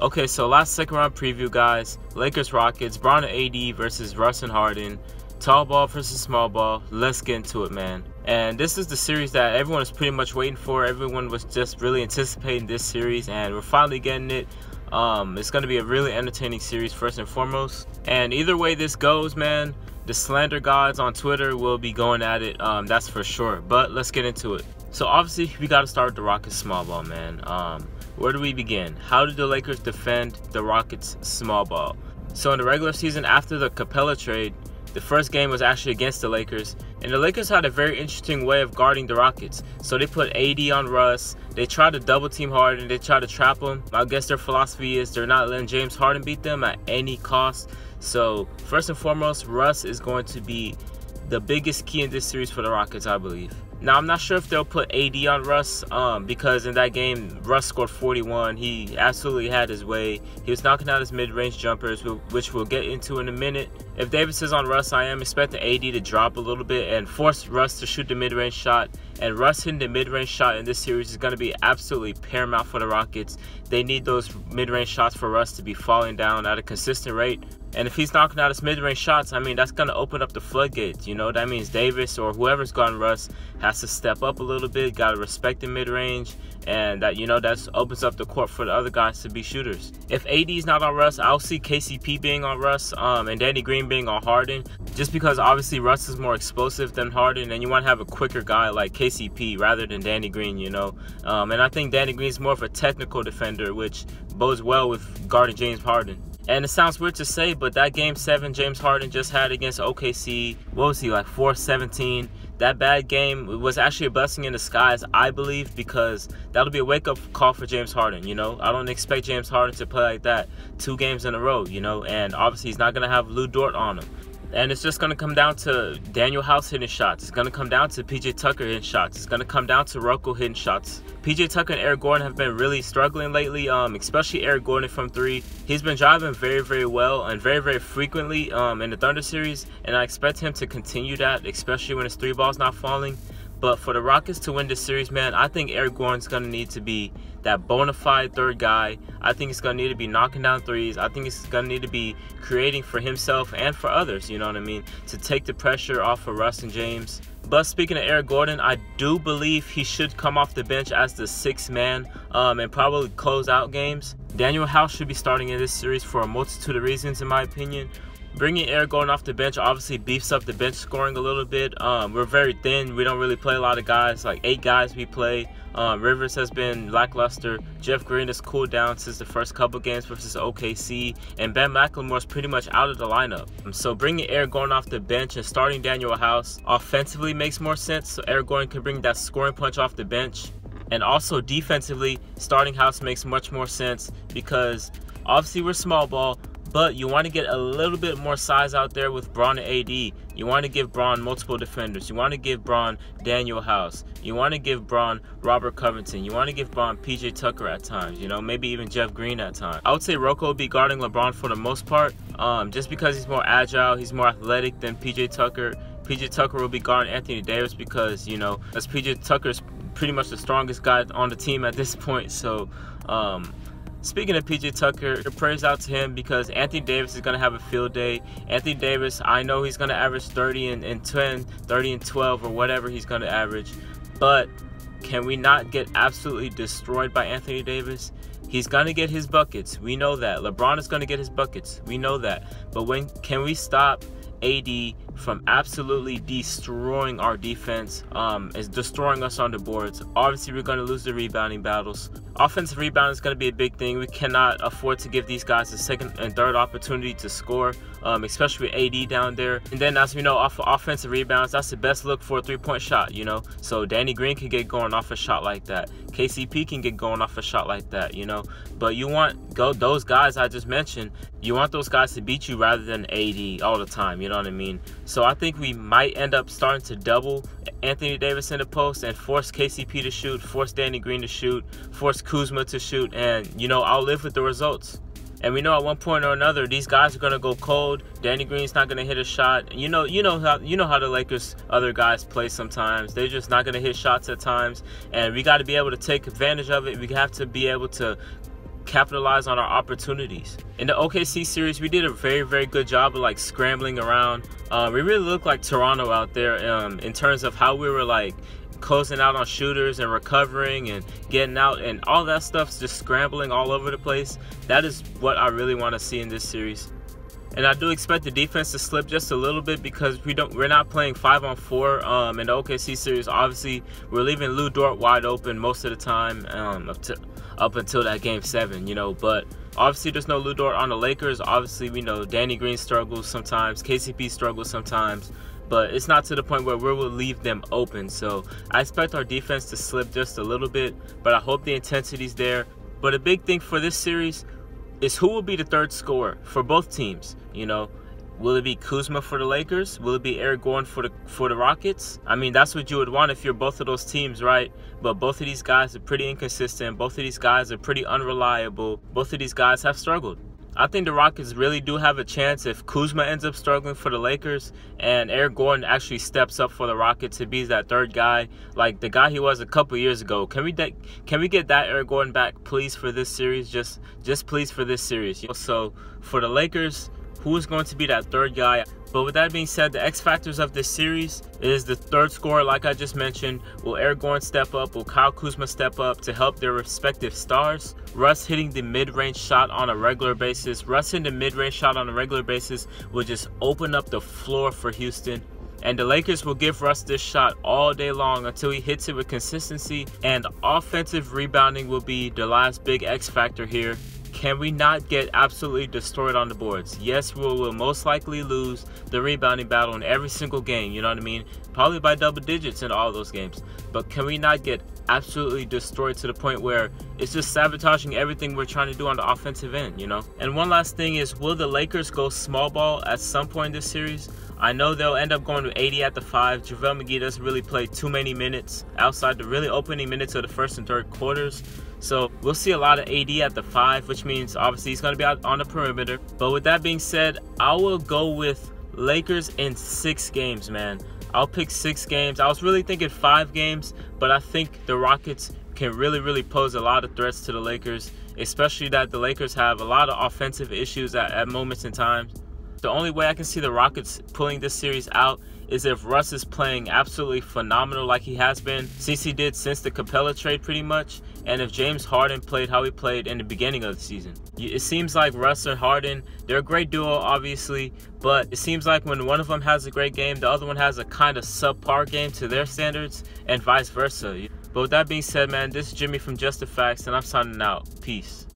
Okay, so last second round preview, guys. Lakers Rockets, Bron and AD versus Russ and Harden. Tall ball versus small ball. Let's get into it, man. And this is the series that everyone was pretty much waiting for. Everyone was just really anticipating this series, and we're finally getting it. It's going to be a really entertaining series first and foremost. And either way this goes, man, the slander gods on Twitter will be going at it, that's for sure. But let's get into it. So obviously we got to start with the Rockets small ball, man. Where do we begin? How did the Lakers defend the Rockets small ball? So in the regular season, after the Capella trade, the first game was actually against the Lakers, and the Lakers had a very interesting way of guarding the Rockets. So they put AD on Russ, they tried to double team Harden, they tried to trap him. I guess their philosophy is they're not letting James Harden beat them at any cost. So first and foremost, Russ is going to be the biggest key in this series for the Rockets, I believe. Now, I'm not sure if they'll put AD on Russ because in that game, Russ scored 41. He absolutely had his way. He was knocking out his mid-range jumpers, which we'll get into in a minute. If Davis is on Russ, I am expecting AD to drop a little bit and force Russ to shoot the mid-range shot. And Russ hitting the mid-range shot in this series is going to be absolutely paramount for the Rockets. They need those mid-range shots for Russ to be falling down at a consistent rate. And if he's knocking out his mid-range shots, I mean, that's going to open up the floodgates, you know? That means Davis or whoever's guarding Russ has to step up a little bit, got to respect the mid-range, and that, you know, that opens up the court for the other guys to be shooters. If AD's not on Russ, I'll see KCP being on Russ and Danny Green being on Harden, just because obviously Russ is more explosive than Harden, and you want to have a quicker guy like KCP rather than Danny Green, you know? And I think Danny Green's more of a technical defender, which bodes well with guarding James Harden. And it sounds weird to say, but that Game 7 James Harden just had against OKC, what was he, like 4-17? That bad game was actually a blessing in disguise, I believe, because that'll be a wake-up call for James Harden, you know? I don't expect James Harden to play like that 2 games in a row, you know? And obviously he's not going to have Lou Dort on him. And it's just going to come down to Daniel House hitting shots. It's going to come down to PJ Tucker hitting shots. It's going to come down to Rocco hitting shots. PJ Tucker and Eric Gordon have been really struggling lately, especially Eric Gordon from 3. He's been driving very, very well and very, very frequently in the Thunder series. And I expect him to continue that, especially when his 3 ball's not falling. But for the Rockets to win this series, man, I think Eric Gordon's going to need to be that bona fide third guy. I think he's going to need to be knocking down threes. I think he's going to need to be creating for himself and for others, you know what I mean, to take the pressure off of Russ and James. But speaking of Eric Gordon, I do believe he should come off the bench as the 6th man and probably close out games. Daniel House should be starting in this series for a multitude of reasons, in my opinion. Bringing Eric Gordon off the bench obviously beefs up the bench scoring a little bit. We're very thin. We don't really play a lot of guys, like 8 guys we play. Rivers has been lackluster. Jeff Green has cooled down since the first couple games versus OKC. And Ben McLemore's pretty much out of the lineup. So bringing Eric Gordon off the bench and starting Daniel House offensively makes more sense. So Eric Gordon can bring that scoring punch off the bench. And also defensively, starting House makes much more sense because obviously we're small ball, but you want to get a little bit more size out there with Bron and AD. You want to give Bron multiple defenders. You want to give Bron Daniel House. You want to give Bron Robert Covington. You want to give Bron PJ Tucker at times, you know, maybe even Jeff Green at times. I would say Rocco will be guarding LeBron for the most part, just because he's more agile, he's more athletic than PJ Tucker. PJ Tucker will be guarding Anthony Davis because, you know, as PJ Tucker's pretty much the strongest guy on the team at this point. So, speaking of PJ Tucker, prayers out to him because Anthony Davis is going to have a field day. Anthony Davis, I know he's going to average 30 and 10, 30 and 12 or whatever he's going to average. But can we not get absolutely destroyed by Anthony Davis? He's going to get his buckets. We know that. LeBron is going to get his buckets. We know that. But when can we stop AD from absolutely destroying our defense, is destroying us on the boards? Obviously, we're going to lose the rebounding battles. Offensive rebound is going to be a big thing. We cannot afford to give these guys a second and third opportunity to score, especially with AD down there. And then, as we know, off of offensive rebounds, that's the best look for a 3-point shot, you know? So Danny Green can get going off a shot like that. KCP can get going off a shot like that, you know? But you want those guys I just mentioned, you want those guys to beat you rather than AD all the time, you know what I mean? So I think we might end up starting to double Anthony Davis in the post and force KCP to shoot, force Danny Green to shoot, force Kuzma to shoot, and, you know, I'll live with the results. And we know at one point or another, these guys are gonna go cold. Danny Green's not gonna hit a shot. You know how the Lakers other guys play sometimes. They're just not gonna hit shots at times, and we got to be able to take advantage of it. We have to be able to capitalize on our opportunities. In the OKC series, we did a very good job of like scrambling around. We really looked like Toronto out there in terms of how we were like closing out on shooters and recovering and getting out, and all that stuff's just scrambling all over the place. That is what I really want to see in this series. And I do expect the defense to slip just a little bit because we're not playing 5-on-4 in the OKC series. Obviously, we're leaving Lou Dort wide open most of the time up until that game 7, you know. But obviously, there's no Lou Dort on the Lakers. Obviously, we know Danny Green struggles sometimes, KCP struggles sometimes, but it's not to the point where we will leave them open. So I expect our defense to slip just a little bit, but I hope the intensity's there. But a big thing for this series is who will be the third scorer for both teams. You know, will it be Kuzma for the Lakers? Will it be Eric Gordon for the Rockets? I mean, that's what you would want if you're both of those teams, right? But both of these guys are pretty inconsistent. Both of these guys are pretty unreliable. Both of these guys have struggled. I think the Rockets really do have a chance if Kuzma ends up struggling for the Lakers and Eric Gordon actually steps up for the Rockets to be that third guy, like the guy he was a couple years ago. Can we get that Eric Gordon back, please, for this series? Just please for this series. So for the Lakers, who is going to be that third guy? But with that being said, the X factors of this series is the third scorer, like I just mentioned. Will Eric Gordon step up? Will Kyle Kuzma step up to help their respective stars? Russ hitting the mid-range shot on a regular basis. Russ hitting the mid-range shot on a regular basis will just open up the floor for Houston. And the Lakers will give Russ this shot all day long until he hits it with consistency. And offensive rebounding will be the last big X factor here. Can we not get absolutely destroyed on the boards? Yes, we will most likely lose the rebounding battle in every single game, you know what I mean? Probably by double digits in all those games. But can we not get absolutely destroyed to the point where it's just sabotaging everything we're trying to do on the offensive end, you know? And one last thing is, will the Lakers go small ball at some point in this series? I know they'll end up going to 80 at the 5. JaVale McGee doesn't really play too many minutes outside the really opening minutes of the first and third quarters. So we'll see a lot of AD at the 5, which means obviously he's going to be out on the perimeter. But with that being said, I will go with Lakers in 6 games, man. I'll pick 6 games. I was really thinking 5 games, but I think the Rockets can really pose a lot of threats to the Lakers, especially that the Lakers have a lot of offensive issues at moments in time. The only way I can see the Rockets pulling this series out is if Russ is playing absolutely phenomenal like he has been, since he did since the Capella trade pretty much, and if James Harden played how he played in the beginning of the season. It seems like Russ and Harden, they're a great duo obviously, but it seems like when one of them has a great game, the other one has a kind of subpar game to their standards, and vice versa. But with that being said, man, this is Jimmy from Just the Facts, and I'm signing out. Peace.